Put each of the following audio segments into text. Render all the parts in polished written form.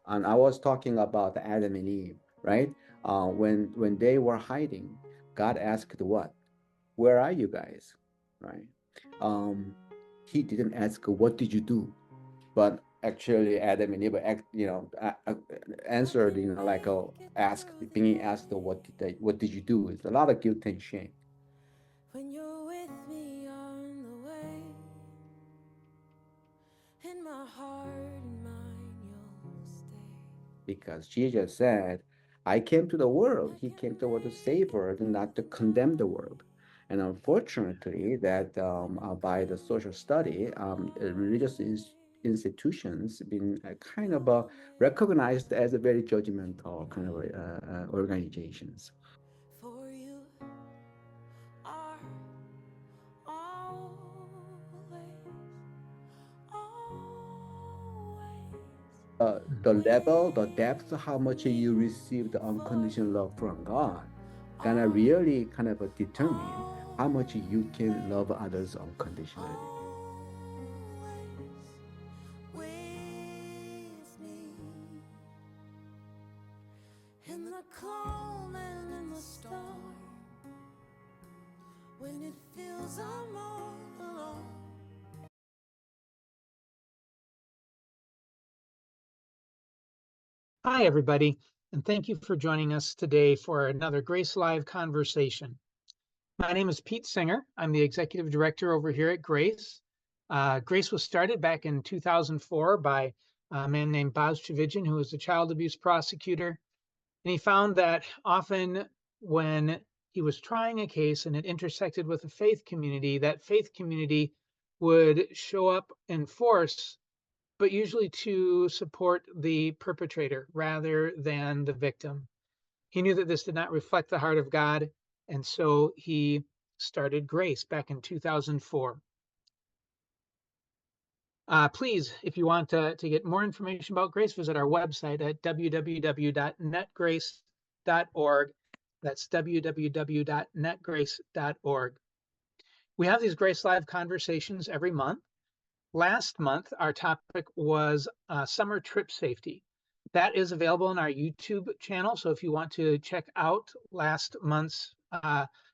And I was talking about Adam and Eve, right? When they were hiding, God asked what? Where are you guys? Right? Um, he didn't ask what did you do, but actually Adam and Eve, answered, like ask being asked what did you do? It's a lot of guilt and shame. When you're with me on the way, in my heart and mind you'll stay. Because Jesus said, I came to the world. I He can came to the world to make save the world and not to condemn the world. And unfortunately, that by the social study, religious institutions been kind of recognized as a very judgmental kind of organizations. for you are always, always The level, the depth, how much you receive the unconditional love from God, gonna really kind of determine how much you can love others unconditionally. with me in the calm and in the storm when it feels I'm all alone. Hi, everybody, and thank you for joining us today for another Grace Live conversation. My name is Pete Singer. I'm the executive director over here at Grace. Grace was started back in 2004 by a man named Boz Chividjian, who was a child abuse prosecutor. And he found that often when he was trying a case and it intersected with a faith community, that faith community would show up in force, but usually to support the perpetrator rather than the victim. He knew that this did not reflect the heart of God, and so he started Grace back in 2004. Please, if you want to get more information about Grace, visit our website at www.netgrace.org. That's www.netgrace.org. We have these Grace Live conversations every month. Last month, our topic was summer trip safety. That is available on our YouTube channel. So if you want to check out last month's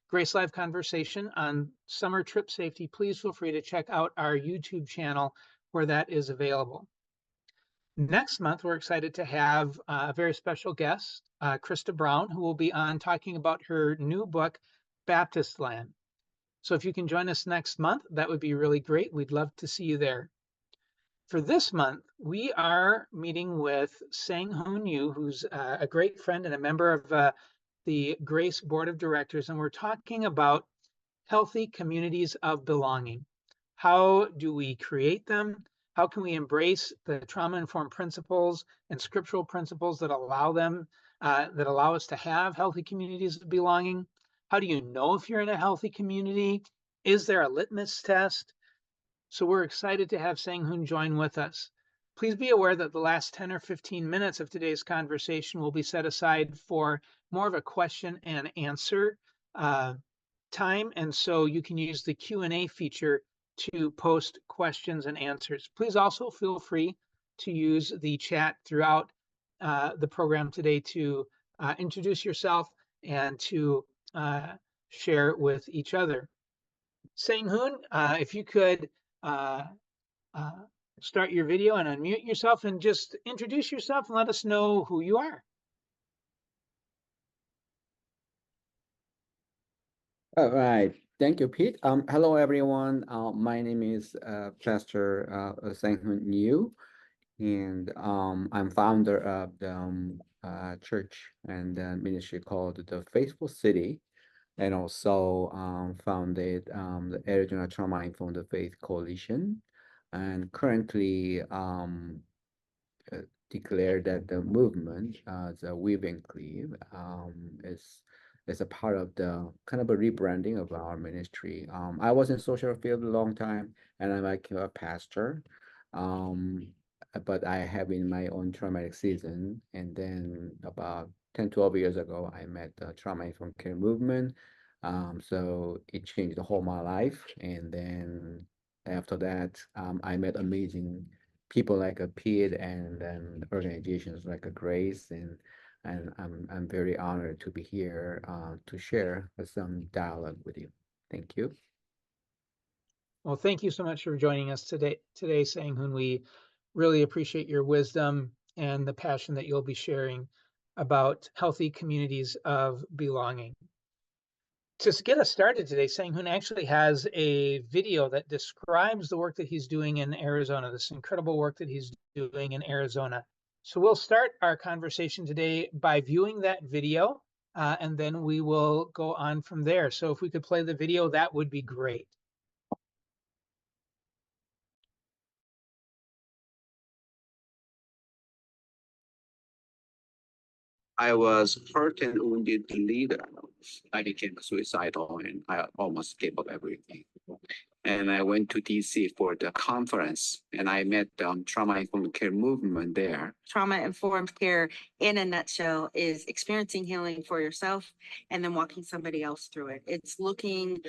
Grace Live conversation on summer trip safety, please feel free to check out our YouTube channel where that is available. Next month, we're excited to have a very special guest, Krista Brown, who will be on talking about her new book, Baptist Land. So if you can join us next month, that would be really great. We'd love to see you there. For this month, we are meeting with Sanghoon Yoo, who's a great friend and a member of the Grace Board of Directors, and we're talking about healthy communities of belonging. How do we create them? How can we embrace the trauma-informed principles and scriptural principles that allow us to have healthy communities of belonging? How do you know if you're in a healthy community? Is there a litmus test? So we're excited to have Sanghoon join with us. Please be aware that the last 10 or 15 minutes of today's conversation will be set aside for more of a question and answer time. And so you can use the Q&A feature to post questions and answers. Please also feel free to use the chat throughout the program today to introduce yourself and to share with each other. Sanghoon, if you could uh, uh, start your video and unmute yourself and just introduce yourself and let us know who you are. All right. Thank you, Pete. Hello, everyone. My name is Pastor Sanghoon Yoo, and I'm founder of the church and ministry called the Faithful City, and also founded the Arizona Trauma Informed Faith Coalition, and currently uh, declared that the movement, the Weave and Cleave, is a part of the kind of a rebranding of our ministry. I was in social field a long time, and I'm like a pastor. Um, but I have in my own traumatic season, and then about 10, 12 years ago, I met the trauma informed care movement. So it changed the whole my life, and then after that, I met amazing people like a Pete and then organizations like a Grace and I'm very honored to be here to share some dialogue with you. Thank you. Well, thank you so much for joining us today, Sanghoon. We really appreciate your wisdom and the passion that you'll be sharing about healthy communities of belonging. To get us started today, Sanghoon actually has a video that describes the work that he's doing in Arizona, this incredible work that he's doing in Arizona. So we'll start our conversation today by viewing that video, and then we will go on from there. So if we could play the video, that would be great. I was hurt and wounded leader. I became suicidal and I almost gave up everything. And I went to DC for the conference and I met the trauma informed care movement there. Trauma informed care, in a nutshell, is experiencing healing for yourself and then walking somebody else through it. It's looking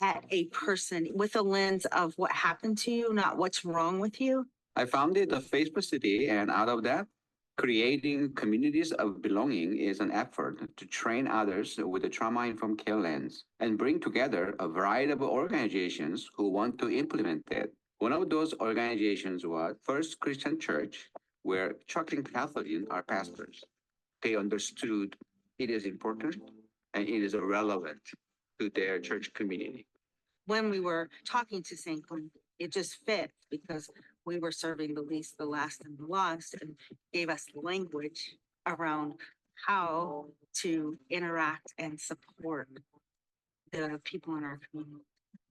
at a person with a lens of what happened to you, not what's wrong with you. I founded the Facebook City, and out of that, creating communities of belonging is an effort to train others with a trauma-informed care lens and bring together a variety of organizations who want to implement it. One of those organizations was First Christian Church, where Chuckling Catholics are pastors. They understood it is important and it is relevant to their church community. When we were talking to Sanghoon, it just fit because we were serving the least, the last, and the lost, and gave us language around how to interact and support the people in our community.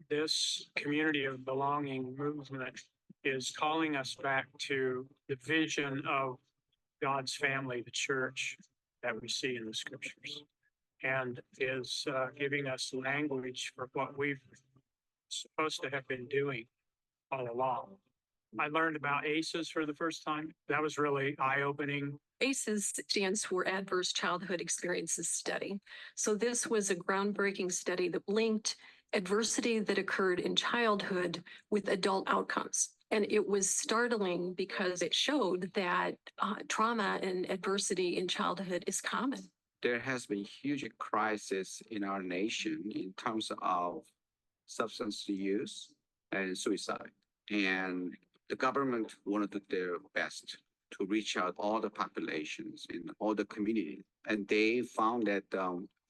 This community of belonging movement is calling us back to the vision of God's family, the church that we see in the scriptures, and is giving us language for what we've supposed to have been doing all along. I learned about ACEs for the first time. That was really eye-opening. ACEs stands for Adverse Childhood Experiences Study. So this was a groundbreaking study that linked adversity that occurred in childhood with adult outcomes. And it was startling because it showed that trauma and adversity in childhood is common. There has been huge crisis in our nation in terms of substance use and suicide. And the government wanted to do their best to reach out all the populations in all the communities. And they found that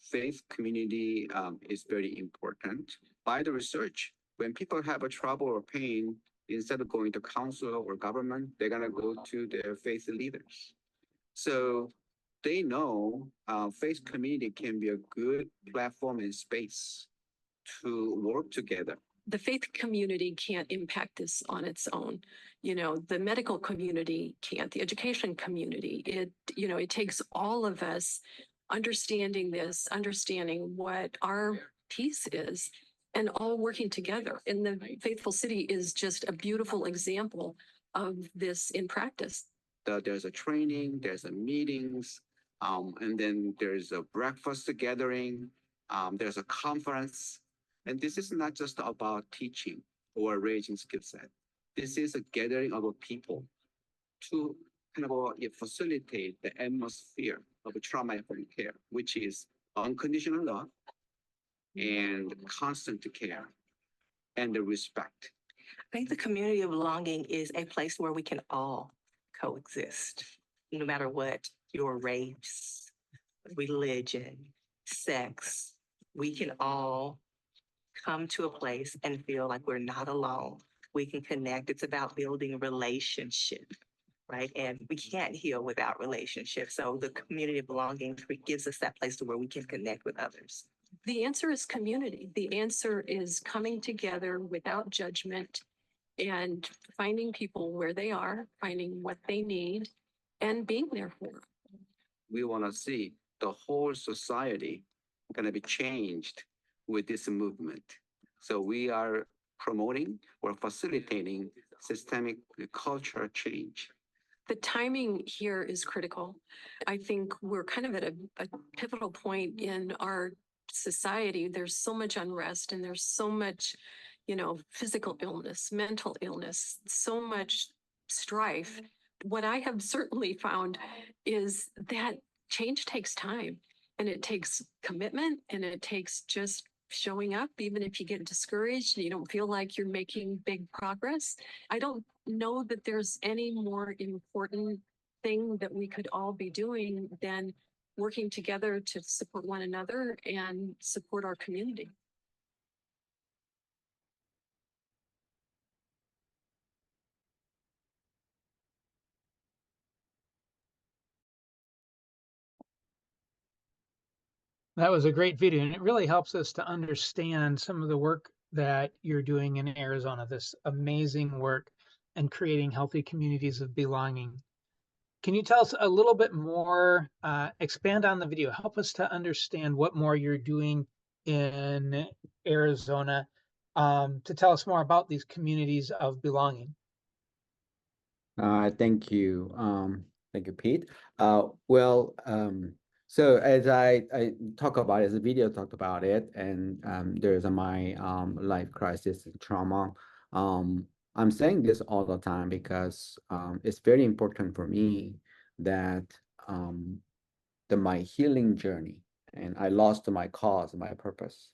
faith community is very important. By the research, when people have a trouble or pain, instead of going to council or government, they're gonna go to their faith leaders. So they know faith community can be a good platform and space to work together. The faith community can't impact this on its own. You know, the medical community can't, the education community. It takes all of us understanding this, understanding what our piece is, and all working together. And the Faithful City is just a beautiful example of this in practice. There's a training, there's a meetings, and then there's a breakfast gathering, there's a conference. And this is not just about teaching or raising skill set. This is a gathering of people to kind of facilitate the atmosphere of trauma-informed care, which is unconditional love and constant care and the respect. I think the community of belonging is a place where we can all coexist, no matter what your race, religion, sex. We can all come to a place and feel like we're not alone. We can connect. It's about building relationship, right? And we can't heal without relationship. So the community of belonging gives us that place to where we can connect with others. The answer is community. The answer is coming together without judgment and finding people where they are, finding what they need, and being there for them. We want to see the whole society going to be changed with this movement. So we are promoting or facilitating systemic culture change. The timing here is critical. I think we're kind of at a pivotal point in our society. There's so much unrest and there's so much, physical illness, mental illness, so much strife, what I have certainly found is that change takes time, and it takes commitment, and it takes just showing up, even if you get discouraged and you don't feel like you're making big progress. I don't know that there's any more important thing that we could all be doing than working together to support one another and support our community. That was a great video, and it really helps us to understand some of the work that you're doing in Arizona, this amazing work and creating healthy communities of belonging. Can you tell us a little bit more, expand on the video, help us to understand what more you're doing in Arizona, to tell us more about these communities of belonging? Thank you. Thank you, Pete. So as I talk about it, as the video talked about it, and there's my life crisis and trauma. I'm saying this all the time because it's very important for me that my healing journey, and I lost my cause, my purpose,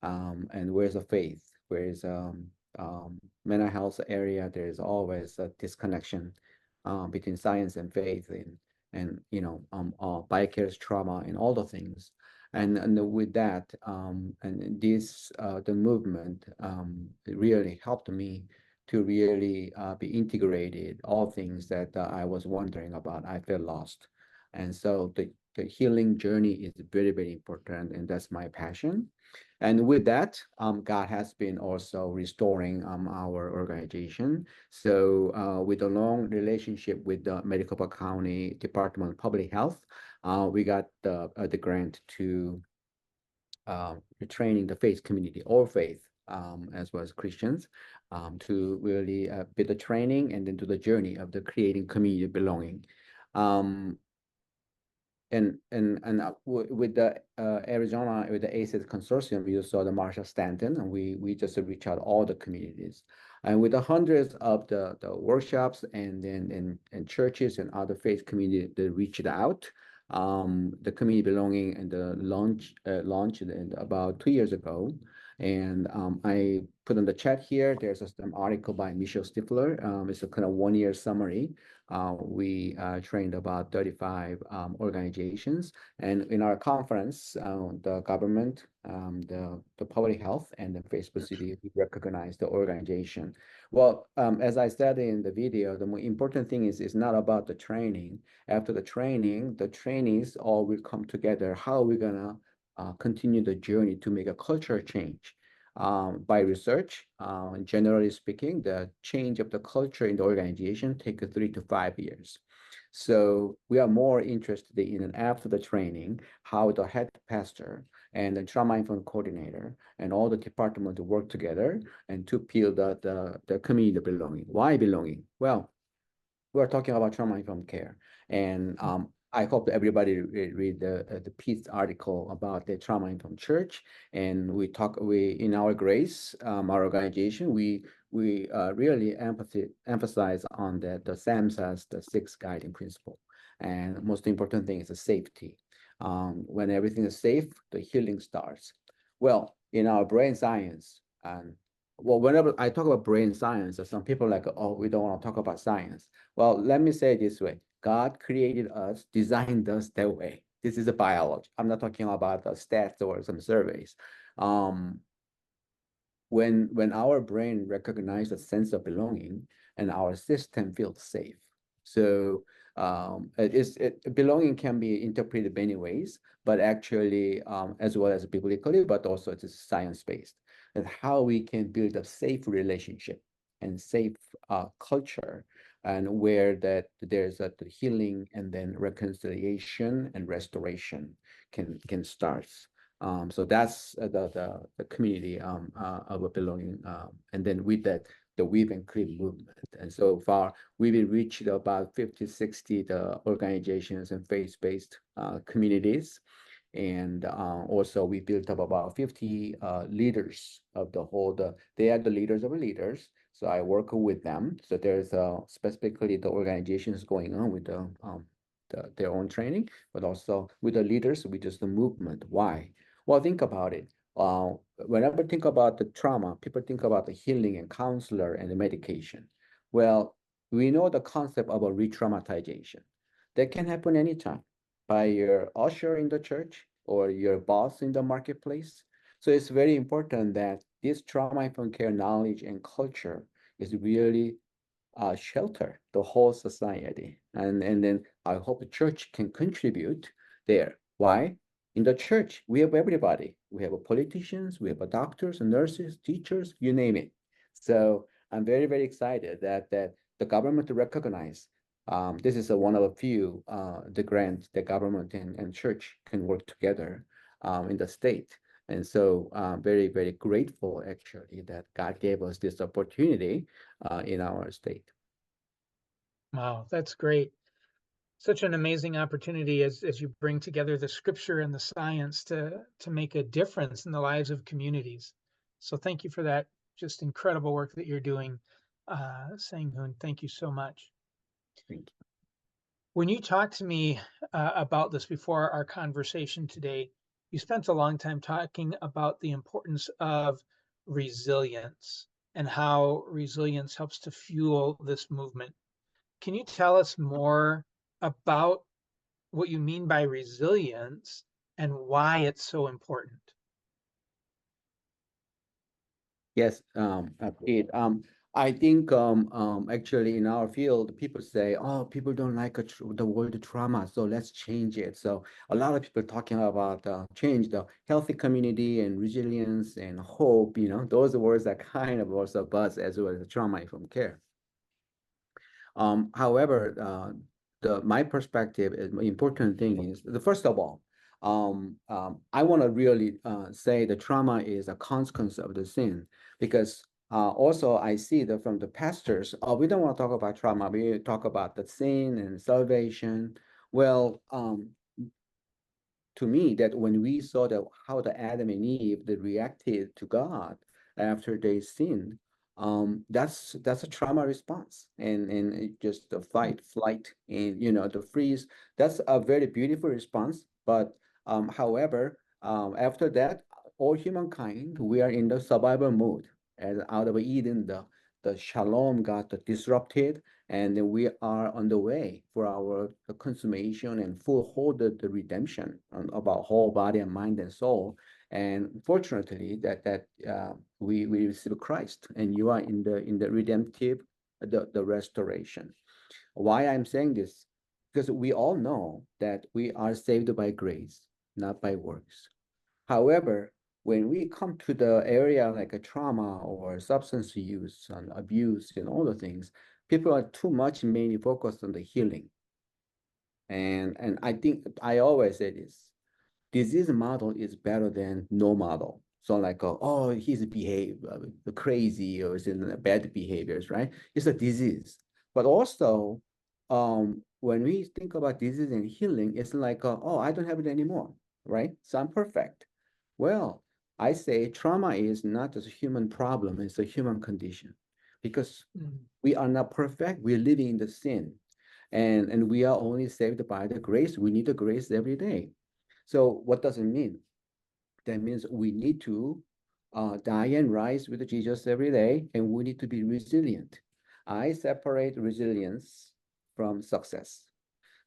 and where's the faith? Where's mental health area? There's always a disconnection between science and faith, and vicarious trauma and all the things, and with that, and this the movement it really helped me to really be integrated all things that I was wondering about. I felt lost, and so the healing journey is very, very important, and that's my passion. And with that, God has been also restoring our organization. So with a long relationship with the Maricopa County Department of Public Health, we got the grant to training the faith community, all faith, as well as Christians, to really build the training and then do the journey of the creating community belonging. With the Arizona, with the ACES consortium, we saw the Marsha Stanton, and we just reach out all the communities, and with the hundreds of the workshops and then and churches and other faith community that reached out, the community belonging and the launched about 2 years ago, and I put on the chat here. There's an article by Michelle Stifler. It's a kind of 1 year summary. We trained about 35 organizations, and in our conference, the government, the public health, and the Facebook City, we recognize the organization. Well, as I said in the video, the more important thing is not about the training. After the training, the trainees all will come together. How are we gonna continue the journey to make a culture change? By research, generally speaking, the change of the culture in the organization takes 3 to 5 years. So we are more interested in after the training, how the head pastor and the trauma-informed coordinator and all the departments work together and to build the community belonging. Why belonging? Well, we're talking about trauma-informed care, and I hope that everybody read the Pete's article about the trauma-informed church. And we in our Grace, our organization, we really emphasize on the SAMHSA's the 6 guiding principle, and most important thing is the safety. When everything is safe, the healing starts. Well, in our brain science, and well, whenever I talk about brain science, some people are like, oh, we don't want to talk about science. Well, let me say it this way. God created us, designed us that way. This is a biology. I'm not talking about the stats or some surveys. When our brain recognizes a sense of belonging and our system feels safe. So belonging can be interpreted many ways, but actually as well as biblically, but also it's science-based. And how we can build a safe relationship and safe culture, and where that there's the healing and then reconciliation and restoration can start. So that's the community of a belonging, and then with that, the weave and clip movement. And so far, we've reached about 50, 60 the organizations and faith-based communities. And also we built up about 50 leaders of the whole, they are the leaders of leaders. So I work with them. So there's specifically the organizations going on with their own training, but also with the leaders, with just the movement. Why? Well, think about it. Uh, Whenever think about the trauma, people think about the healing and counselor and the medication. Well, we know the concept of a re-traumatization. That can happen anytime by your usher in the church or your boss in the marketplace. So it's very important that this trauma-informed care knowledge and culture is really shelter the whole society. And then I hope the church can contribute there. Why? In the church, we have everybody. We have politicians, we have doctors, nurses, teachers, you name it. So I'm very, very excited that the government recognize this is one of a few the grants that government and church can work together in the state. And so very, very grateful actually that God gave us this opportunity in our state. Wow, that's great. Such an amazing opportunity as you bring together the scripture and the science to make a difference in the lives of communities. So thank you for that just incredible work that you're doing, Sanghoon. Thank you so much. Thank you. When you talked to me about this before our conversation today, you spent a long time talking about the importance of resilience and how resilience helps to fuel this movement. Can you tell us more about what you mean by resilience and why it's so important? Yes, Pete. I think actually in our field, people say, "Oh, people don't like the word trauma, so let's change it." So a lot of people talking about change the healthy community and resilience and hope. You know, those words are kind of also buzz as well as trauma informed care. However, my perspective is the important thing is the first of all, I want to really say the trauma is a consequence of the sin because also I see that from the pastors, we don't want to talk about trauma, we talk about the sin and salvation. Well, to me that when we saw that how the Adam and Eve they reacted to God after they sinned, that's a trauma response and just the fight, flight, and the freeze. That's a very beautiful response. But however, after that, all humankind we are in the survival mode. As out of Eden, the shalom got disrupted, and then we are on the way for our consummation and full hold the redemption of our whole body and mind and soul. And fortunately, that we receive Christ, and you are in the redemptive, the restoration. Why I'm saying this? Because we all know that we are saved by grace, not by works. However, when we come to the area like a trauma or substance use and abuse and all the things, people are too much mainly focused on the healing. And I think I always say this, disease model is better than no model. So like, oh, he's behave crazy or is in bad behaviors, right? It's a disease. But also, when we think about disease and healing, it's like, oh, I don't have it anymore, right? So I'm perfect. Well, I say trauma is not just a human problem, it's a human condition because we are not perfect. We're living in the sin and we are only saved by the grace. We need the grace every day. So what does it mean? That means we need to die and rise with Jesus every day, and we need to be resilient. I separate resilience from success.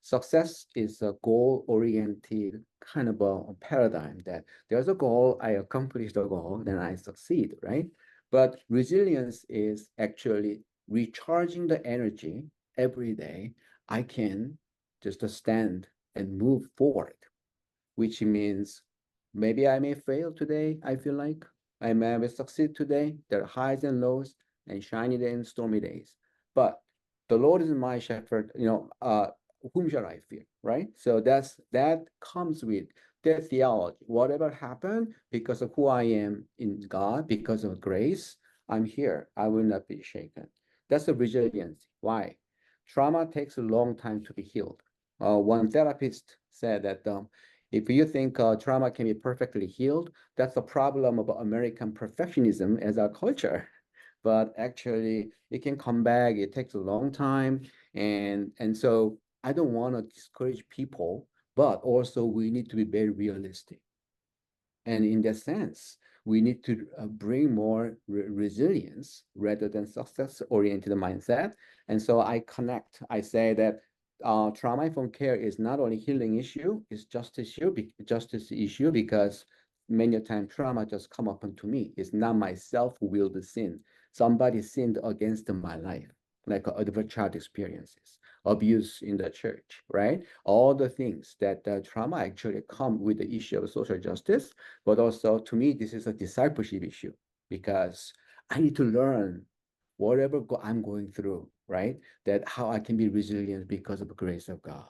Success is a goal-oriented kind of a paradigm that there's a goal, I accomplish the goal, then I succeed, right? But resilience is actually recharging the energy every day. I can just stand and move forward, which means maybe I may fail today, I feel like. I may succeed today. There are highs and lows and shiny days and stormy days. But the Lord is my shepherd, whom shall I fear, right? So that comes with that theology. Whatever happened, because of who I am in God, because of grace, I'm here. I will not be shaken. That's a resilience. Why? Trauma takes a long time to be healed. One therapist said that if you think trauma can be perfectly healed, that's a problem of American perfectionism as our culture. but actually it can come back. It takes a long time. And so I don't want to discourage people, but also we need to be very realistic. And in that sense, we need to bring more resilience rather than success-oriented mindset. And so I say that trauma-informed care is not only healing issue, it's justice issue because many times trauma just come up to me. It's not myself who willed sin. Somebody sinned against my life, like adverse child experiences, abuse in the church, right? All the things that trauma actually come with the issue of social justice, but also to me, this is a discipleship issue because I need to learn whatever I'm going through, right? That how I can be resilient because of the grace of God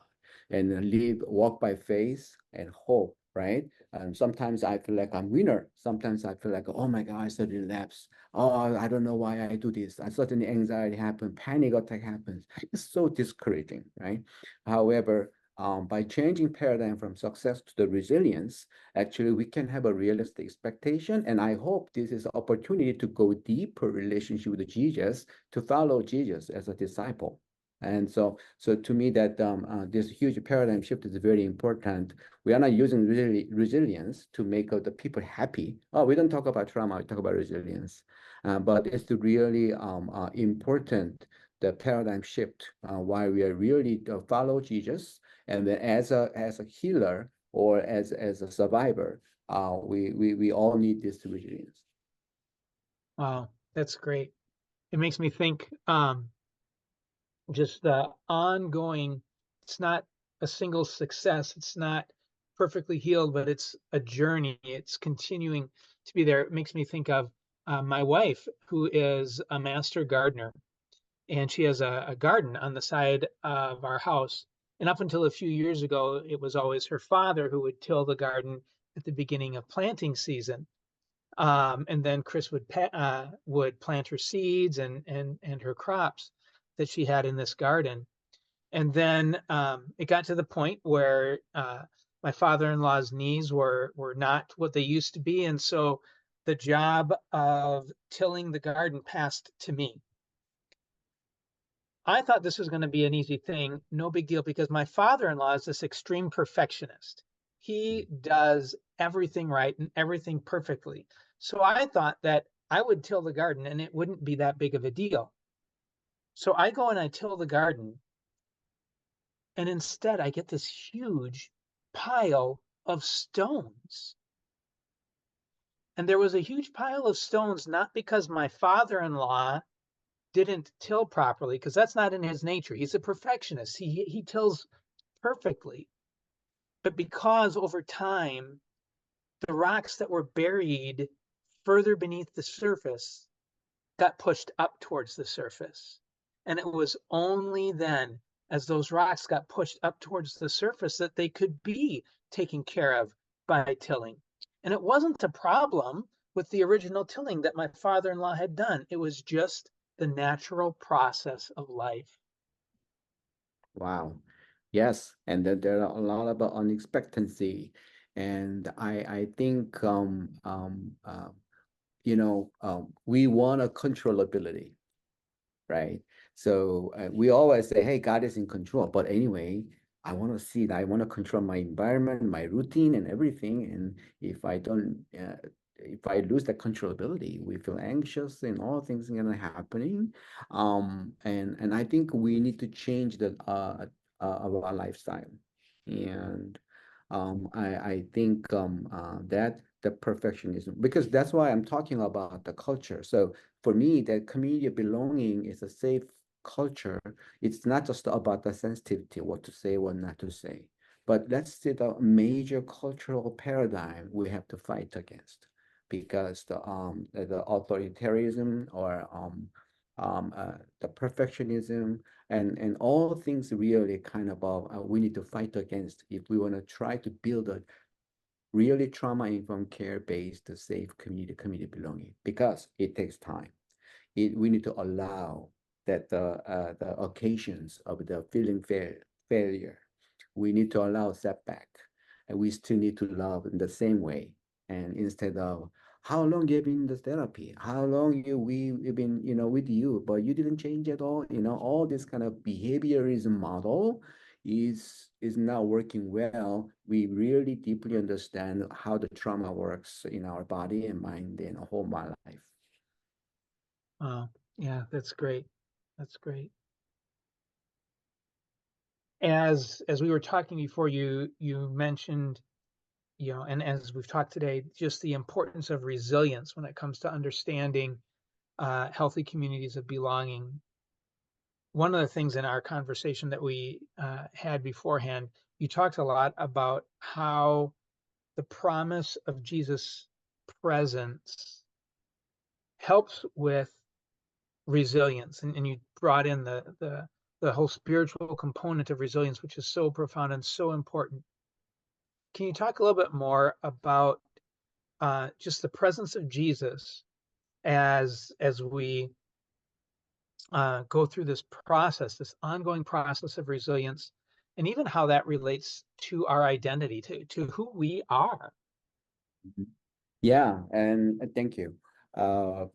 and walk by faith and hope, right? And sometimes I feel like I'm winner. Sometimes I feel like, oh my God, I suddenly relapse. Oh, I don't know why I do this. I suddenly anxiety happens, panic attack happens. It's so discouraging, right? However, by changing paradigm from success to the resilience, actually we can have a realistic expectation. And I hope this is an opportunity to go deeper relationship with Jesus, to follow Jesus as a disciple. And so to me that this huge paradigm shift is very important. We are not using resilience to make the people happy. Oh, we don't talk about trauma, we talk about resilience. But it's really important, the paradigm shift, why we are really follow Jesus. And then as a healer or as a survivor, we all need this resilience. Wow, that's great. It makes me think just the ongoing, it's not a single success, it's not perfectly healed, but it's a journey. It's continuing to be there. It makes me think of my wife, who is a master gardener, and she has a garden on the side of our house. And up until a few years ago, it was always her father who would till the garden at the beginning of planting season. And then Chris would plant her seeds and her crops that she had in this garden. And then it got to the point where my father-in-law's knees were not what they used to be, and so the job of tilling the garden passed to me. I thought this was going to be an easy thing, no big deal, because my father-in-law is this extreme perfectionist. He does everything right and everything perfectly. So I thought that I would till the garden and it wouldn't be that big of a deal. So I go and I till the garden, and instead I get this huge pile of stones. And there was a huge pile of stones, not because my father-in-law didn't till properly, because that's not in his nature. He's a perfectionist. He tills perfectly. But because over time, the rocks that were buried further beneath the surface got pushed up towards the surface. And it was only then, as those rocks got pushed up towards the surface, that they could be taken care of by tilling. And it wasn't a problem with the original tilling that my father-in-law had done. It was just the natural process of life. Wow. Yes, and then there are a lot about unexpectancy. And I think we want a controllability, right? So we always say, hey, God is in control. But anyway, I want to see that. I want to control my environment, my routine, and everything. And if I lose that controllability, we feel anxious and all things are gonna happening. And I think we need to change the of our lifestyle. And I think that the perfectionism, because that's why I'm talking about the culture. So for me, the community of belonging is a safe culture. It's not just about the sensitivity, what to say, what not to say. But let's say the major cultural paradigm we have to fight against, because the authoritarianism or the perfectionism and all things really kind of we need to fight against if we want to try to build a really trauma-informed care-based safe community belonging, because it takes time. We need to allow that the occasions of the feeling failure, we need to allow setback, and we still need to love in the same way. And instead of how long you have been in the therapy? How long we've been, with you, but you didn't change at all? All this kind of behaviorism model is not working well. We really deeply understand how the trauma works in our body and mind and whole my life. Yeah, that's great. That's great. As we were talking before, you mentioned, and as we've talked today, just the importance of resilience when it comes to understanding healthy communities of belonging. One of the things in our conversation that we had beforehand, you talked a lot about how the promise of Jesus' presence helps with resilience, and you brought in the whole spiritual component of resilience, which is so profound and so important. Can you talk a little bit more about just the presence of Jesus as we go through this process, this ongoing process of resilience, and even how that relates to our identity, to who we are? Yeah, and thank you. I've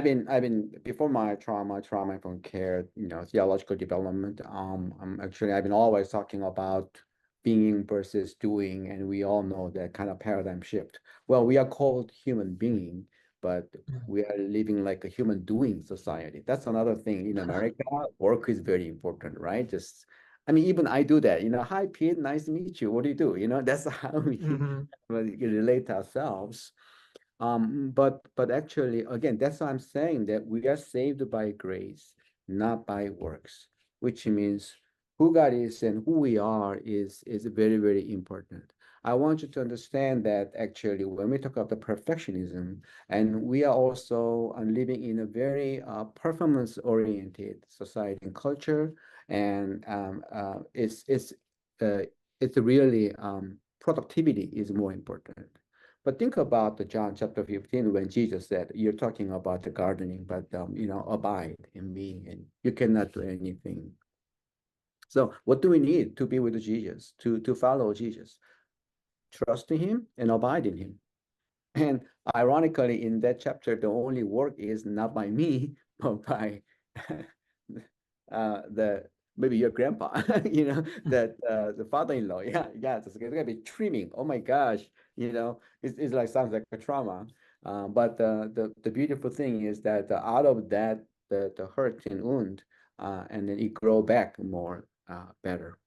been before my trauma-informed care, theological development. I've been always talking about being versus doing, and we all know that kind of paradigm shift. Well, we are called human being, but we are living like a human doing society. That's another thing. In America, work is very important, right? Even I do that. Hi, Pete, nice to meet you. What do you do? That's how we relate to ourselves. But actually, again, that's why I'm saying that we are saved by grace, not by works, which means who God is and who we are is very, very important. I want you to understand that actually, when we talk about the perfectionism, and we are also living in a very performance-oriented society and culture, and it's really productivity is more important. But think about the John chapter 15 when Jesus said, you're talking about the gardening, but abide in me and you cannot do anything. So what do we need to be with Jesus, to follow Jesus? Trust in him and abide in him. And ironically, in that chapter, the only work is not by me, but by the maybe your grandpa, that the father-in-law. Yeah, it's gonna be trimming. Oh my gosh, it's like sounds like a trauma. But the beautiful thing is that out of that the hurt and wound, and then it grow back more better.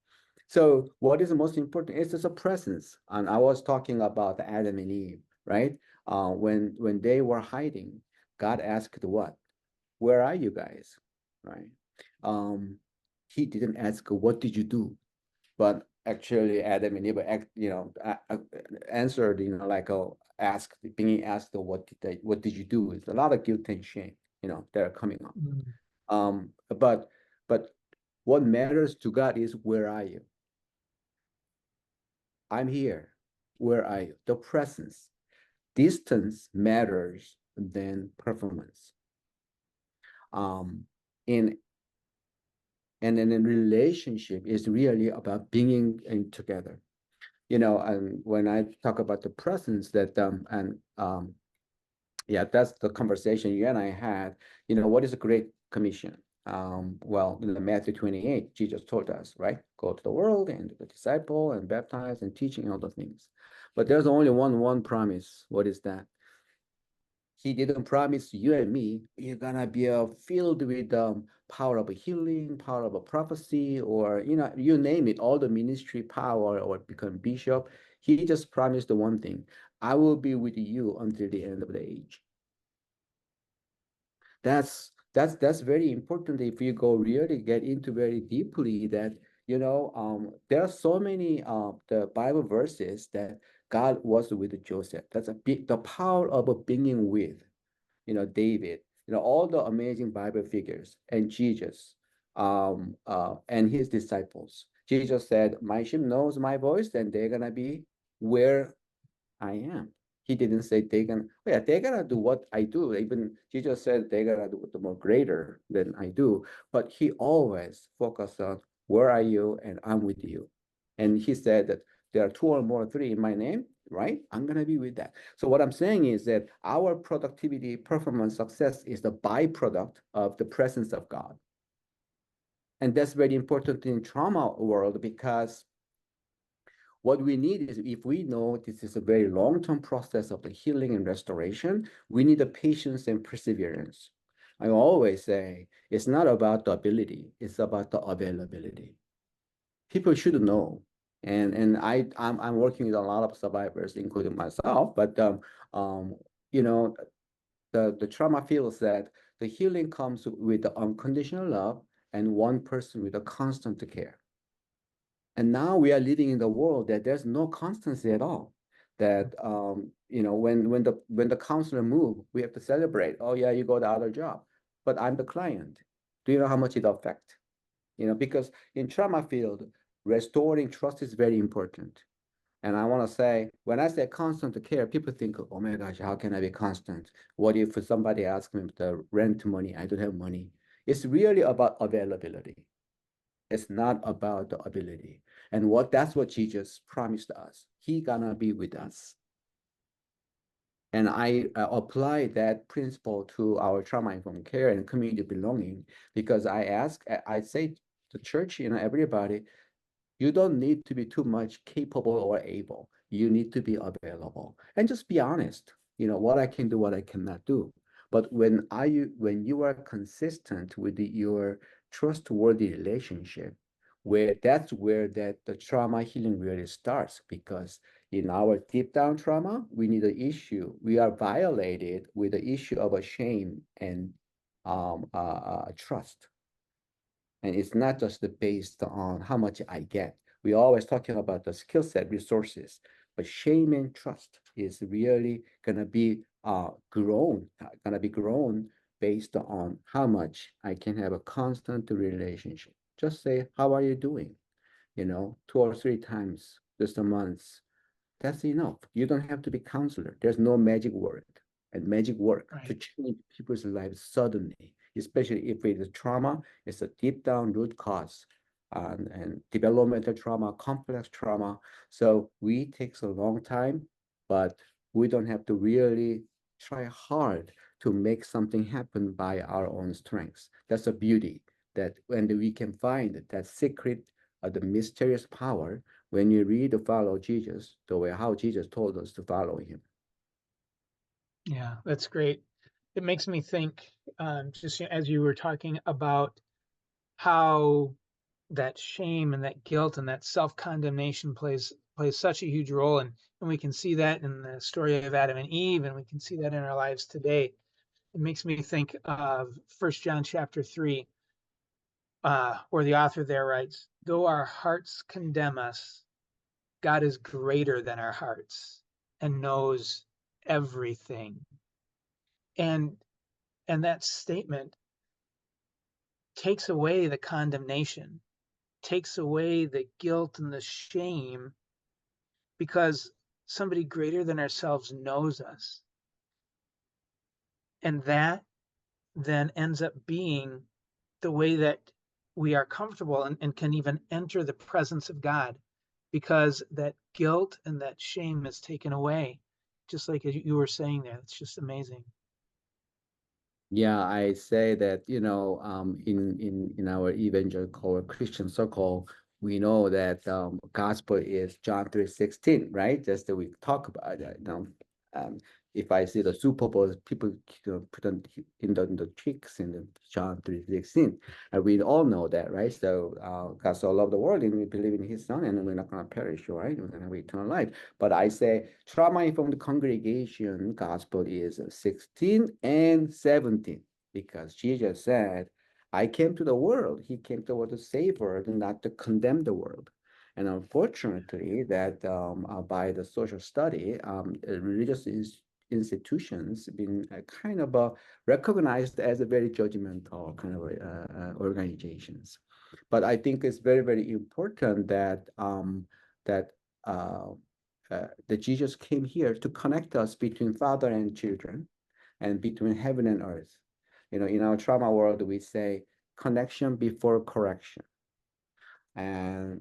So what is the most important? It's just a presence. And I was talking about Adam and Eve, right? When they were hiding, God asked what? Where are you guys? Right? He didn't ask what did you do, but actually Adam and Eve answered, asked, being asked what did you do? It's a lot of guilt and shame, that are coming up. But what matters to God is where are you? I'm here. Where are you? The presence. Distance matters than performance. In And then a relationship is really about being together. And when I talk about the presence yeah, that's the conversation you and I had. What is a great commission? Well, in the Matthew 28, Jesus told us, right? Go to the world and the disciple and baptize and teaching all the things. But there's only one promise. What is that? He didn't promise you and me you're gonna be filled with power of healing, power of a prophecy, or you name it, all the ministry power or become bishop. He just promised the one thing: I will be with you until the end of the age. That's very important. If you go really get into very deeply that there are so many the Bible verses that God was with Joseph. That's the power of being with David, all the amazing Bible figures, and Jesus, and his disciples. Jesus said, my sheep knows my voice, and they're gonna be where I am. He didn't say they're gonna do what I do. Even Jesus said they're gonna do the more greater than I do. But he always focused on where are you and I'm with you. And he said that there are two or more, three in my name, right? I'm gonna be with that. So what I'm saying is that our productivity, performance, success is the byproduct of the presence of God. And that's very important in trauma world, because what we need is, if we know this is a very long-term process of the healing and restoration, we need the patience and perseverance. I always say it's not about the ability, it's about the availability. People should know. And I'm working with a lot of survivors, including myself, but you know, the trauma feels that the healing comes with the unconditional love and one person with a constant care. And now we are living in the world that there's no constancy at all. That when the counselor move, we have to celebrate. Oh yeah, you got the other job, but I'm the client. Do you know how much it affect? Because in trauma field, restoring trust is very important. And I want to say, when I say constant care, people think, oh my gosh, how can I be constant? What if somebody asks me the rent money? I don't have money. It's really about availability. It's not about the ability. And that's what Jesus promised us. He gonna be with us. And I apply that principle to our trauma-informed care and community belonging, because I say to church, everybody, you don't need to be too much capable or able. You need to be available and just be honest. What I can do, what I cannot do. But when you are consistent with your trustworthy relationship, that's where the trauma healing really starts. Because in our deep down trauma, we need an issue. We are violated with the issue of a shame and trust. And it's not just based on how much I get. We're always talking about the skill set, resources, but shame and trust is really gonna be grown based on how much I can have a constant relationship. Just say, how are you doing? 2 or 3 times just a month. That's enough. You don't have to be counselor. There's no magic word and magic work to Right. change people's lives suddenly, especially if it is trauma. It's a deep down root cause, and developmental trauma, complex trauma. So we takes a long time, but we don't have to really try hard to make something happen by our own strengths. That's a beauty, that when we can find that secret, the mysterious power, when you read to follow Jesus, the way how Jesus told us to follow him. Yeah, that's great. It makes me think, just as you were talking about how that shame and that guilt and that self-condemnation plays such a huge role. And we can see that in the story of Adam and Eve, and we can see that in our lives today. It makes me think of 1 John chapter 3, where the author there writes, though our hearts condemn us, God is greater than our hearts and knows everything. And that statement takes away the condemnation, takes away the guilt and the shame, because somebody greater than ourselves knows us. And that then ends up being the way that we are comfortable and can even enter the presence of God, because that guilt and that shame is taken away. Just like you were saying there, it's just amazing. Yeah, I say that, in our evangelical or Christian circle, we know that gospel is John 3:16, right? Just that we talk about it. Um, if I see the Super Bowl, people put on in the cheeks in the John 3:16, and we all know that, right? So God so loved the world, and we believe in His Son, and we're not going to perish, right? We're going to have eternal life. But I say trauma-informed congregation gospel is 16 and 17, because Jesus said, I came to the world. He came to the world to save the world and not to condemn the world. And unfortunately, that by the social study, religious institutions been kind of recognized as a very judgmental kind of organizations. But I think it's very, very important that that uh, that Jesus came here to connect us between father and children, and between heaven and earth. In our trauma world, we say connection before correction. And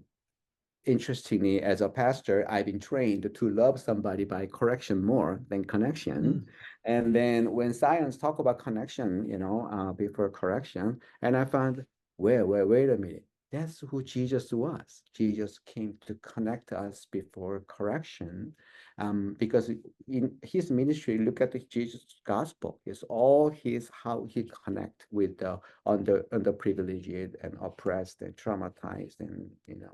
interestingly, as a pastor, I've been trained to love somebody by correction more than connection. And then when science talk about connection, before correction, and I found, wait a minute. That's who Jesus was. Jesus came to connect us before correction. Because in his ministry, look at the Jesus gospel. It's all how he connect with the underprivileged and oppressed and traumatized and the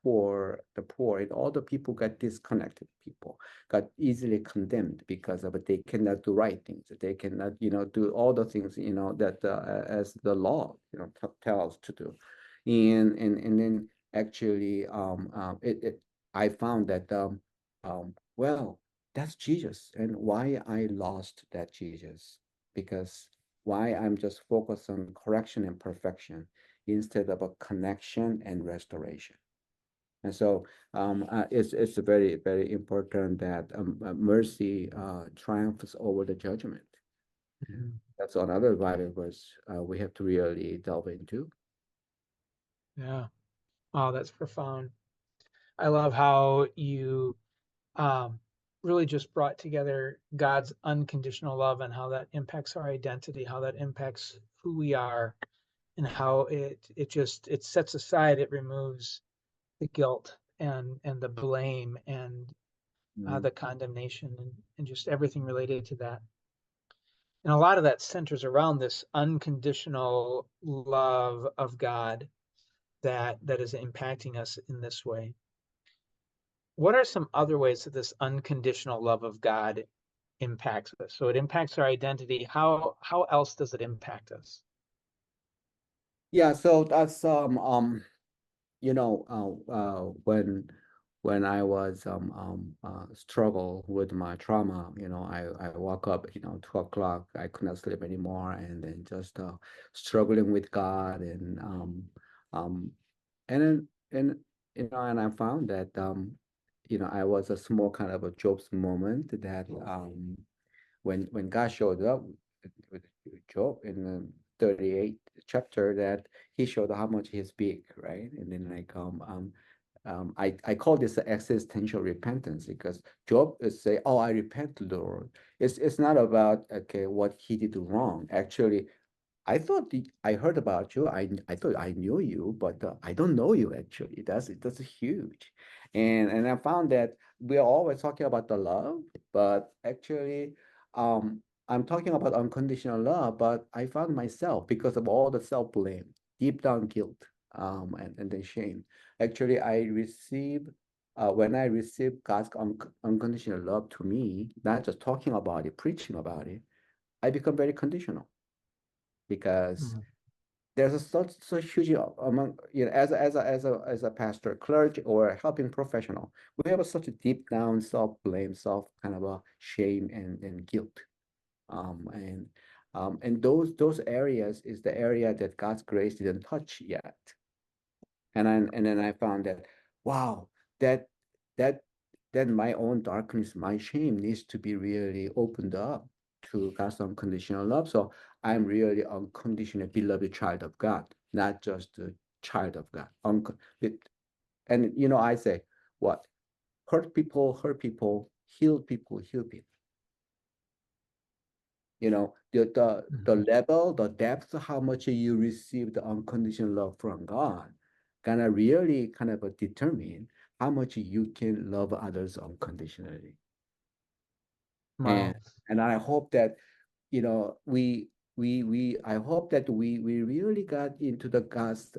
poor and all the people got disconnected people got easily condemned because of it. They cannot do right things. They cannot do all the things that as the law tells to do. And then actually I found that well, that's Jesus. And why I lost that Jesus? Because why I'm just focused on correction and perfection instead of a connection and restoration. And so it's very, very important that mercy triumphs over the judgment. That's another Bible verse we have to really delve into. Yeah. Oh, that's profound. I love how you really just brought together God's unconditional love and how that impacts our identity, how that impacts who we are, and how it sets aside, it removes the guilt and the blame and the condemnation and just everything related to that. And a lot of that centers around this unconditional love of God that is impacting us in this way. What are some other ways that this unconditional love of God impacts us? So it impacts our identity. How else does it impact us? Yeah, so that's when I was struggle with my trauma, I woke up 2 o'clock, I could not sleep anymore, and then just struggling with God um and then and I found that I was a small kind of a Job's moment that when God showed up with Job in the 38th chapter, that he showed how much he's big, right? And then I call this existential repentance because Job is say, "Oh, I repent, Lord." It's not about okay what he did wrong. Actually, I thought I heard about you. I thought I knew you, but I don't know you actually. That's huge, and I found that we are always talking about the love, but actually, I'm talking about unconditional love. But I found myself because of all the self blame, deep down guilt, and then shame. Actually, when I receive God's unconditional love to me, not just talking about it, preaching about it, I become very conditional because there's such huge among as a pastor, clergy, or helping professional, we have such a deep down self blame, self kind of a shame and guilt, and those areas is the area that God's grace didn't touch yet, and then I found that wow, that that that my own darkness, my shame needs to be really opened up to God's unconditional love. So I'm really unconditional beloved child of God, not just a child of God. And I say what? Hurt people, heal people, heal people. The level, the depth, how much you receive the unconditional love from God, gonna really kind of determine how much you can love others unconditionally. Wow. And I hope that I hope that we really got into the God's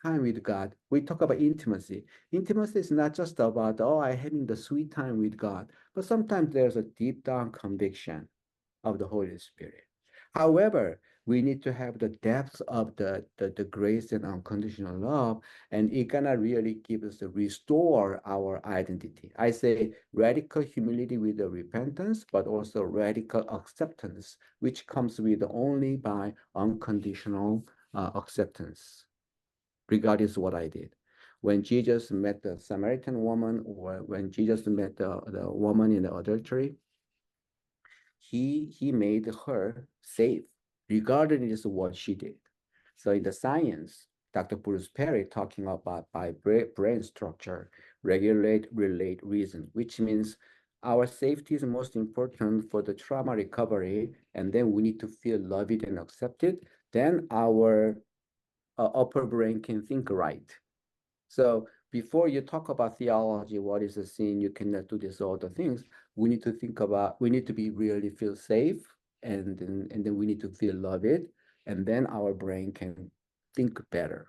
time with God. We talk about intimacy. Intimacy is not just about I having the sweet time with God, but sometimes there's a deep down conviction of the Holy Spirit. However, we need to have the depth of the grace and unconditional love, and it gonna really give us to restore our identity. I say radical humility with the repentance, but also radical acceptance, which comes with only by unconditional acceptance, regardless of what I did. When Jesus met the Samaritan woman, or when Jesus met the woman in the adultery, he made her safe, regardless of what she did. So in the science, Dr. Bruce Perry talking about by brain structure, regulate, relate, reason, which means our safety is most important for the trauma recovery, and then we need to feel loved and accepted. Then our upper brain can think right. So before you talk about theology, what is a sin? You cannot do this, all the things. We need to think about, we need to be really feel safe, and then we need to feel loved, and then our brain can think better.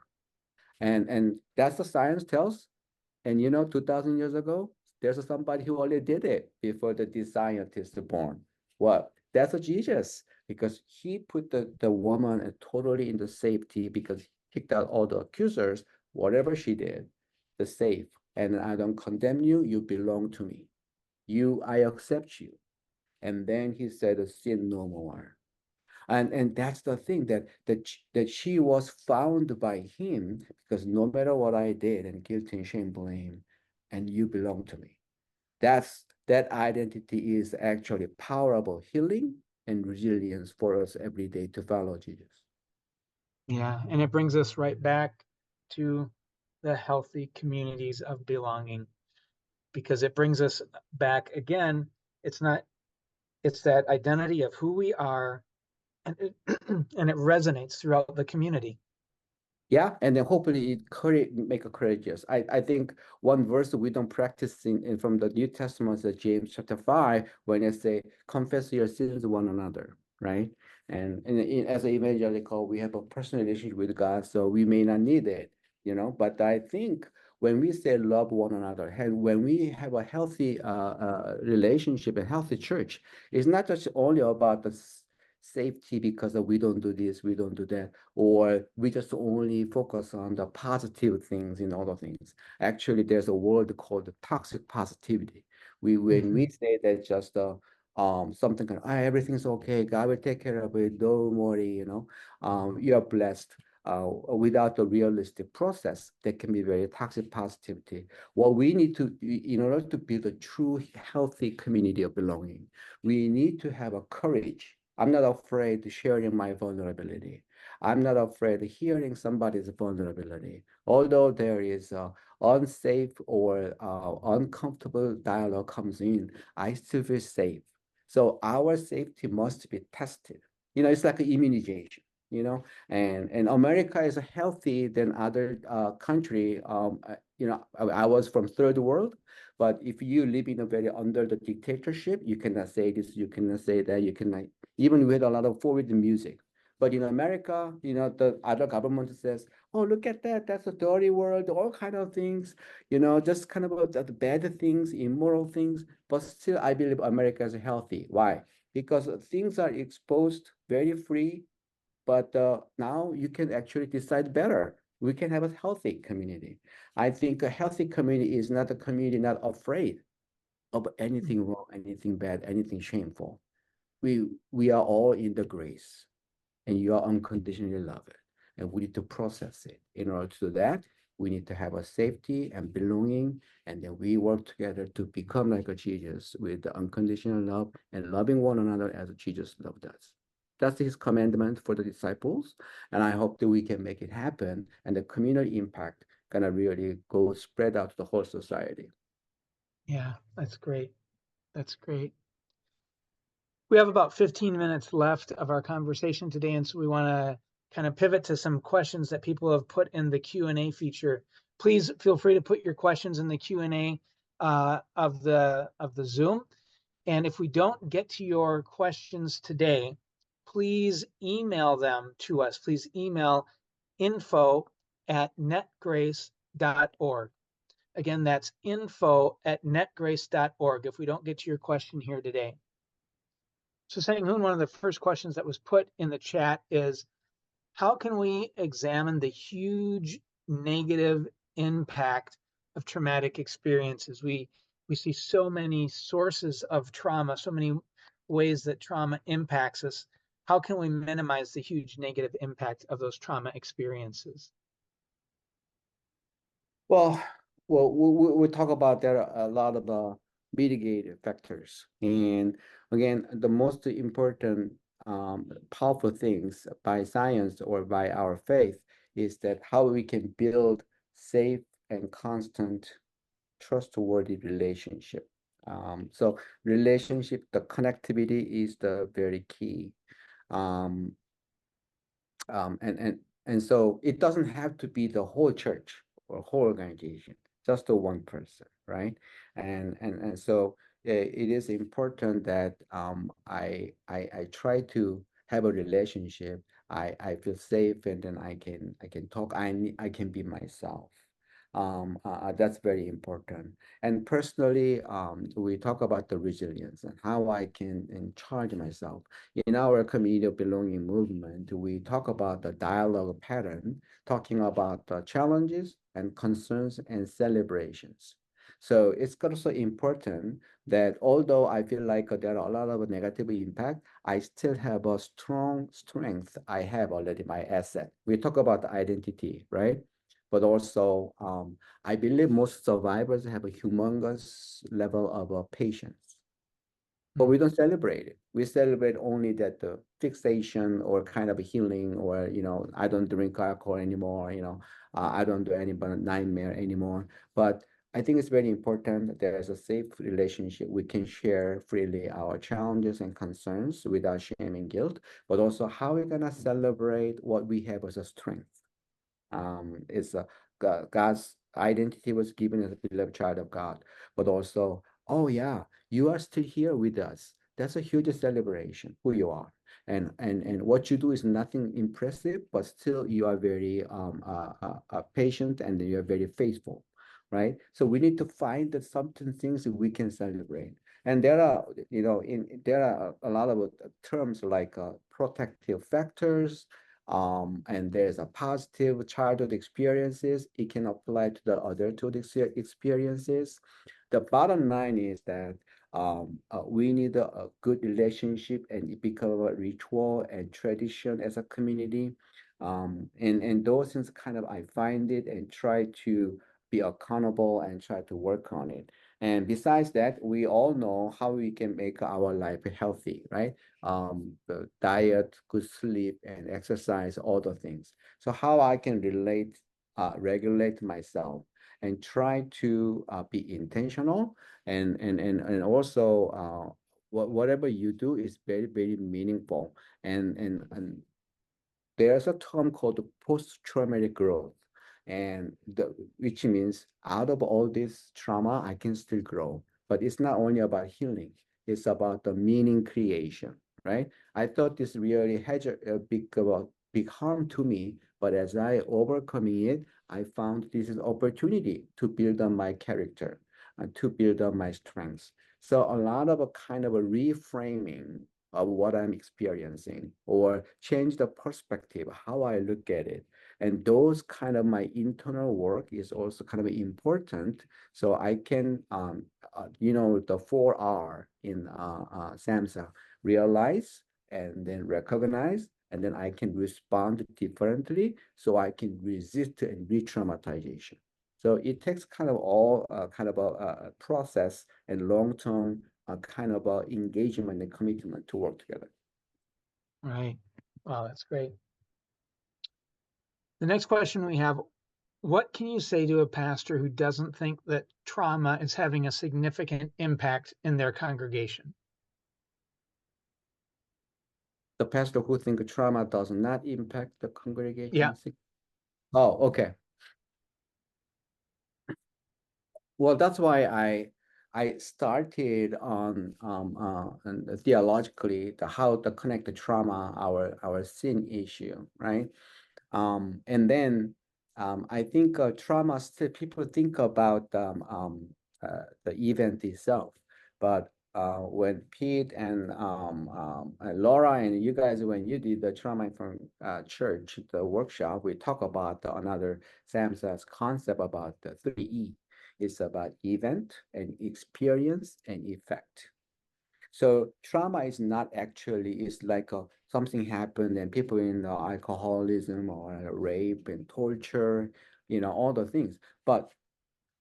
And that's the science tells. And 2,000 years ago, there's somebody who already did it before these scientists are born. What? That's a Jesus, because he put the woman totally in the safety, because he kicked out all the accusers, whatever she did, the safe. And I don't condemn you, you belong to me. I accept you. And then he said, sin no more. And that's the thing, that she was found by him, because no matter what I did, and guilt and shame, blame, and you belong to me. That identity is actually powerful healing and resilience for us every day to follow Jesus. Yeah, and it brings us right back to the healthy communities of belonging, because it brings us back again. It's that identity of who we are, and it, and it resonates throughout the community. Yeah, and then hopefully make a courageous. I think one verse we don't practice from the New Testament is James chapter 5, when it say, confess your sins to one another, right? And as an evangelical, we have a personal relationship with God, so we may not need it, But I think when we say love one another, and when we have a healthy relationship, a healthy church, it's not just only about the safety, because we don't do this, we don't do that, or we just only focus on the positive things in other things. Actually, there's a word called toxic positivity. When we say that just something kind of, everything's okay, God will take care of it, don't worry, you are blessed. Without the realistic process, that can be very toxic positivity. What we need to, in order to build a true healthy community of belonging, we need to have a courage. I'm not afraid to sharing my vulnerability. I'm not afraid of hearing somebody's vulnerability. Although there is unsafe or uncomfortable dialogue comes in, I still feel safe. So our safety must be tested. It's like an immunization, and America is healthy than other country. I was from third world, but if you live in a very under the dictatorship, you cannot say this, you cannot say that, you cannot, even with a lot of forward music. But in America, the other government says, oh, look at that, that's a dirty world, all kind of things, just kind of the bad things, immoral things. But still, I believe America is healthy. Why? Because things are exposed very free, but now you can actually decide better. We can have a healthy community. I think a healthy community is not a community not afraid of anything wrong, anything bad, anything shameful. We are all in the grace, and you are unconditionally loved, and we need to process it. In order to do that, we need to have a safety and belonging, and then we work together to become like a Jesus with the unconditional love and loving one another as Jesus loved us. That's his commandment for the disciples, and I hope that we can make it happen, and the community impact gonna really go spread out to the whole society. Yeah, that's great. That's great. We have about 15 minutes left of our conversation today, and so we want to kind of pivot to some questions that people have put in the Q&A feature. Please feel free to put your questions in the Q&A of the Zoom. And if we don't get to your questions today, please email them to us. Please email info@netgrace.org. Again, that's info@netgrace.org if we don't get to your question here today. So Sanghoon, one of the first questions that was put in the chat is, how can we examine the huge negative impact of traumatic experiences? We see so many sources of trauma, so many ways that trauma impacts us. How can we minimize the huge negative impact of those trauma experiences? Well, we talk about there are a lot of mitigating factors, and again, the most important powerful things by science or by our faith is that how we can build safe and constant trustworthy relationship. So relationship, the connectivity is the very key. Um, and so it doesn't have to be the whole church or whole organization, just the one person, right? And so it is important that I try to have a relationship. I feel safe, and then I can talk. I can be myself. That's very important. And personally, we talk about the resilience and how I can charge myself. In our community of belonging movement, we talk about the dialogue pattern, talking about the challenges and concerns and celebrations. So it's also important that although I feel like there are a lot of negative impact, I still have a strong strength. I have already my asset. We talk about identity, right? But also, I believe most survivors have a humongous level of patience, but we don't celebrate it. We celebrate only that the fixation or kind of a healing, or I don't drink alcohol anymore. I don't do any nightmare anymore. But I think it's very important that there is a safe relationship. We can share freely our challenges and concerns without shame and guilt, but also how we're gonna celebrate what we have as a strength. It's God's identity was given as a beloved child of God, but also, oh yeah, you are still here with us. That's a huge celebration, who you are. And what you do is nothing impressive, but still you are very patient, and you are very faithful, right? So we need to find that something things that we can celebrate. And there are, there are a lot of terms like protective factors, and there's a positive childhood experiences. It can apply to the adulthood experiences. The bottom line is that we need a good relationship, and it become a ritual and tradition as a community. And those things kind of I find it and try to be accountable and try to work on it. And besides that, we all know how we can make our life healthy, right? The diet, good sleep, and exercise, all the things. So how I can regulate myself and try to be intentional, and also whatever you do is very, very meaningful. And there's a term called post-traumatic growth, and which means out of all this trauma, I can still grow. But it's not only about healing, it's about the meaning creation, right? I thought this really had a big harm to me, but as I overcoming it, I found this is opportunity to build on my character and to build on my strengths. So a lot of a kind of a reframing of what I'm experiencing, or change the perspective, how I look at it. And those kind of my internal work is also kind of important. So I can, the 4R in SAMHSA, realize and then recognize, and then I can respond differently so I can resist and re-traumatization. So it takes kind of all kind of a process and long-term kind of engagement and commitment to work together. Right. Wow, that's great. The next question we have, what can you say to a pastor who doesn't think that trauma is having a significant impact in their congregation? The pastor who think trauma does not impact the congregation? Yeah. Oh, okay. Well, that's why I started on and theologically how to connect the trauma, our sin issue, right? And then I think trauma still people think about the event itself, but when Pete and Laura and you guys, when you did the trauma from church, the workshop, we talk about another SAMHSA's concept about the 3E. It's about event and experience and effect. So trauma is not actually, it's like something happened and people in alcoholism or rape and torture, all the things. But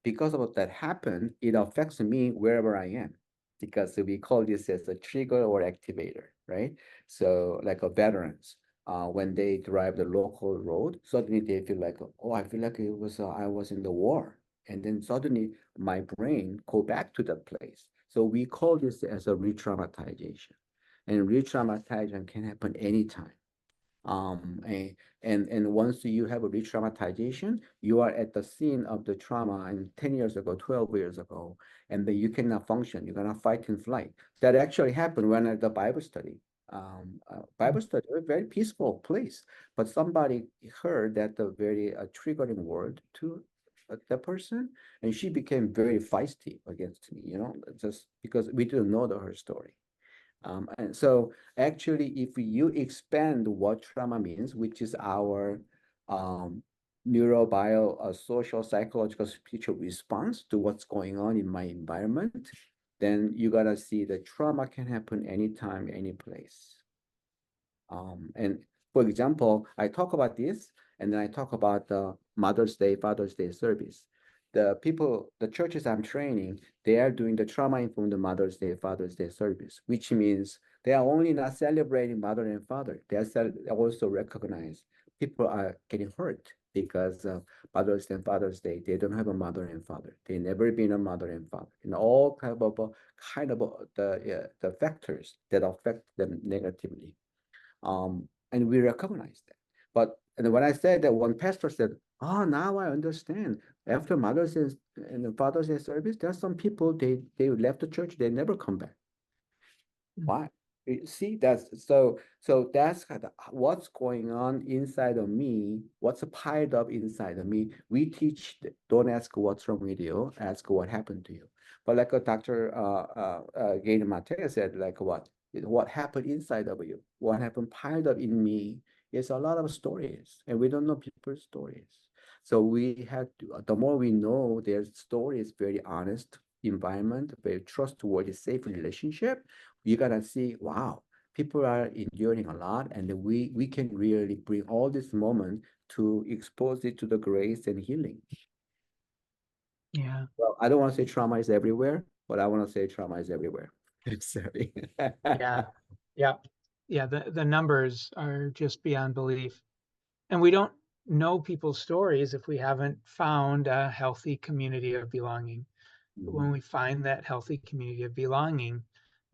because of what that happened, it affects me wherever I am, because we call this as a trigger or activator, right? So like a veterans, when they drive the local road, suddenly they feel like, oh, I feel like it was I was in the war, and then suddenly my brain go back to that place. So we call this as a re-traumatization, and re-traumatization can happen anytime. And once you have a re-traumatization, you are at the scene of the trauma and 10 years ago, 12 years ago, and then you cannot function. You're gonna fight and flight. That actually happened when at the Bible study. Bible study, a very peaceful place, but somebody heard that the very triggering word to the person, and she became very feisty against me, just because we didn't know her story. And so actually, if you expand what trauma means, which is our neurobio, social, psychological, spiritual response to what's going on in my environment, then you gotta see that trauma can happen anytime, any place. And for example, I talk about this, and then I talk about the Mother's Day, Father's Day service. The churches I'm training, they are doing the trauma-informed Mother's Day, Father's Day service, which means they are only not celebrating mother and father. They also recognize people are getting hurt because of Mother's Day and Father's Day. They don't have a mother and father. They never been a mother and father. And all the factors that affect them negatively. And we recognize that. But and when I said that, one pastor said, "Oh, now I understand. After Mother's Day and the Father's Day service, there are some people they left the church, they never come back. Why? You see, that's what's going on inside of me, what's piled up inside of me. We teach, don't ask what's wrong with you, ask what happened to you. But like Dr. Gainer Mateo said, like what happened inside of you, what happened piled up in me is a lot of stories, and we don't know people's stories. So we have to, the more we know their stories, very honest environment, very trustworthy, safe relationship, you gotta see, wow, people are enduring a lot, and we can really bring all this moment to expose it to the grace and healing. Yeah. Well, I don't want to say trauma is everywhere, but I want to say trauma is everywhere. Sorry. Yeah. Yeah. Yeah. The numbers are just beyond belief. And we don't know people's stories if we haven't found a healthy community of belonging. But when we find that healthy community of belonging,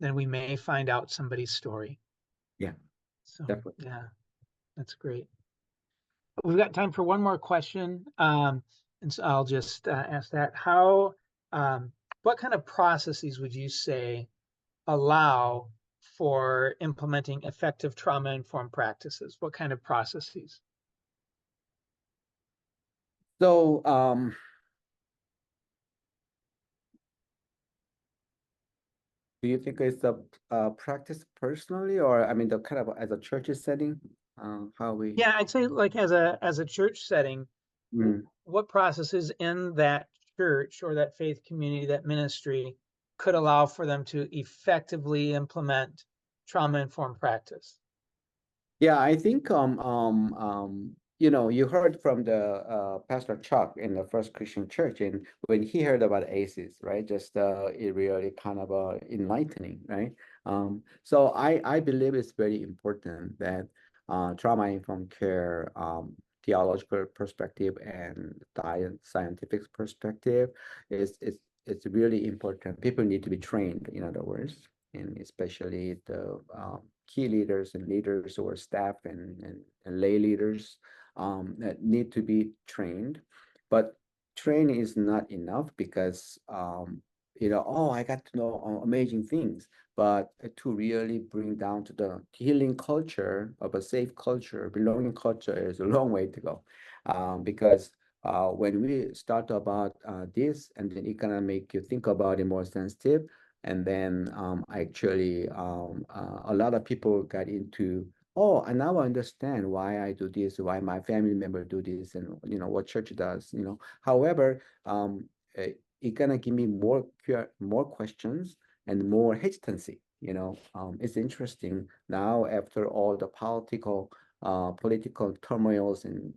then we may find out somebody's story. Yeah, So, definitely. yeah, that's great. We've got time for one more question. And so I'll just ask that. What kind of processes would you say allow for implementing effective trauma-informed practices? What kind of processes? So, do you think it's a practice personally, or I mean, the kind of as a church setting, how we? Yeah, I'd say like as a church setting, Mm. what processes in that church or that faith community, that ministry could allow for them to effectively implement trauma-informed practice? Yeah, I think you heard from the Pastor Chuck in the First Christian Church, and when he heard about ACEs, right? Just it really kind of enlightening, right? So I believe it's very important that trauma-informed care, theological perspective and scientific perspective is it's really important. People need to be trained, in other words, and especially the key leaders and leaders or staff and lay leaders that need to be trained. But training is not enough because, oh, I got to know amazing things. But to really bring down to the healing culture of a safe culture, belonging culture is a long way to go. Because when we start about this, and then it gonna make you think about it more sensitive, and then actually a lot of people got into, oh, and now I understand why I do this, why my family member do this, and what church does. However, it gonna give me more questions and more hesitancy. It's interesting now after all the political turmoils and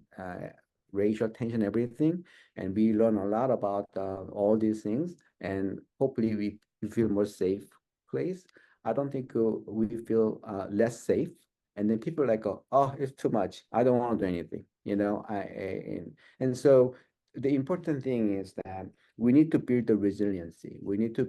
racial tension, everything, and we learn a lot about all these things, and hopefully we feel more safe place. I don't think we feel less safe And then people like go, oh, it's too much. I don't want to do anything, and so the important thing is that we need to build the resiliency. We need to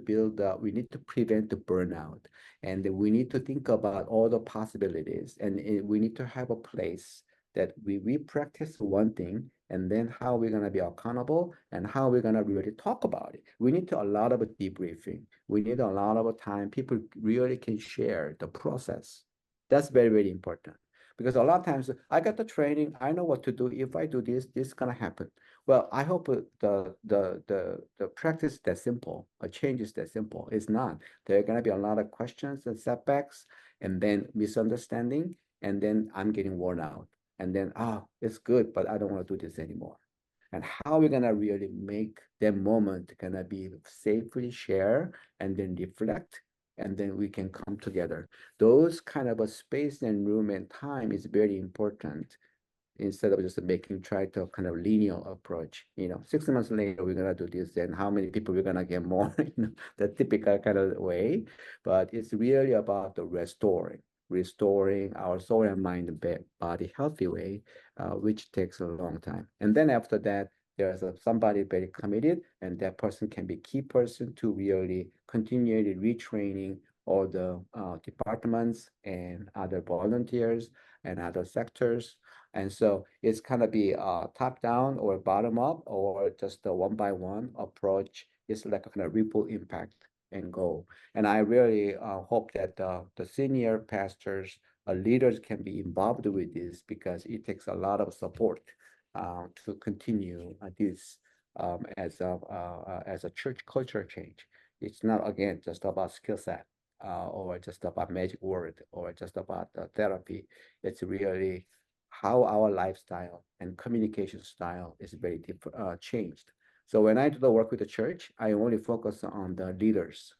we need to prevent the burnout, and we need to think about all the possibilities. And we need to have a place that we practice one thing, and then how we're gonna be accountable and how we're gonna really talk about it. We need to a lot of debriefing. We need a lot of time. People really can share the process. That's very, very important. Because a lot of times I got the training, I know what to do. If I do this, this is gonna happen. Well, I hope the practice is that simple, a change is that simple. It's not. There are gonna be a lot of questions and setbacks, and then misunderstanding, and then I'm getting worn out. And then, it's good, but I don't want to do this anymore. And how we're gonna really make that moment gonna be safely share and then reflect, and then we can come together. Those kind of a space and room and time is very important, instead of just try to kind of linear approach. 6 months later, we're gonna do this, and how many people we're gonna get more, the typical kind of way. But it's really about the restoring our soul and mind and body healthy way, which takes a long time. And then after that, there's somebody very committed, and that person can be key person to really continually retraining all the departments and other volunteers and other sectors. And so it's kind of be top down or bottom up or just a one by one approach. It's like a kind of ripple impact and goal. And I really hope that the senior pastors, leaders can be involved with this, because it takes a lot of support to continue this as a church culture change. It's not, again, just about skill set or just about magic word or just about therapy. It's really how our lifestyle and communication style is very different, changed. So when I do the work with the church, I only focus on the leaders,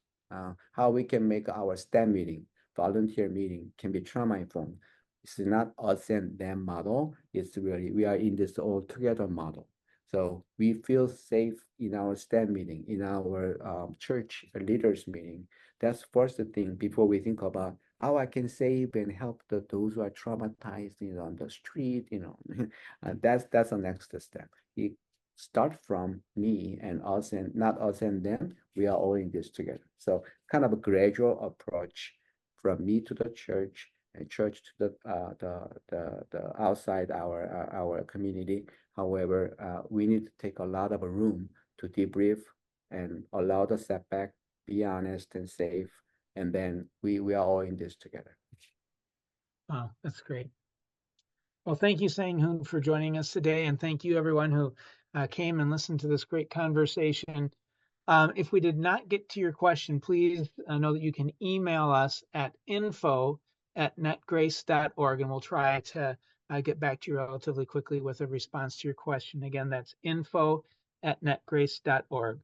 how we can make our STEM meeting, volunteer meeting, can be trauma informed. It's not us and them model. It's really, we are in this all together model. So we feel safe in our STEM meeting, in our church leaders meeting. That's first thing before we think about how I can save and help those who are traumatized, on the street. That's the next step. It start from me and us, and not us and them. We are all in this together. So kind of a gradual approach from me to the church, and church to the outside our community. However, we need to take a lot of room to debrief and allow the setback, be honest and safe, and then we are all in this together. Wow, that's great. Well, thank you, Sanghoon, for joining us today, and thank you everyone who came and listened to this great conversation. If we did not get to your question, please know that you can email us at info@netgrace.org, and we'll try to get back to you relatively quickly with a response to your question. Again, that's info@netgrace.org.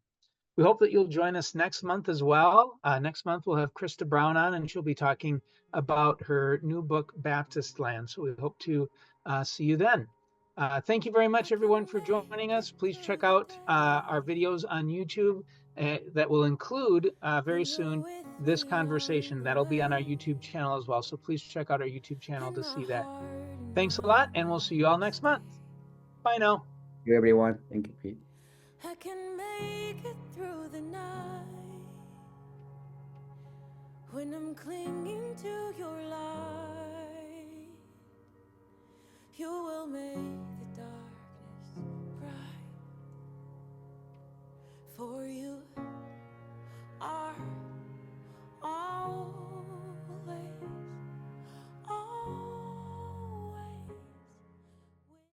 We hope that you'll join us next month as well. Next month, we'll have Krista Brown on, and she'll be talking about her new book, Baptist Land. So we hope to see you then. Thank you very much, everyone, for joining us. Please check out our videos on YouTube that will include very soon this conversation. That'll be on our YouTube channel as well. So please check out our YouTube channel to see that. Thanks a lot, and we'll see you all next month. Bye now. Thank you, everyone. Thank you, Pete. I can make it through the night when I'm clinging to your light.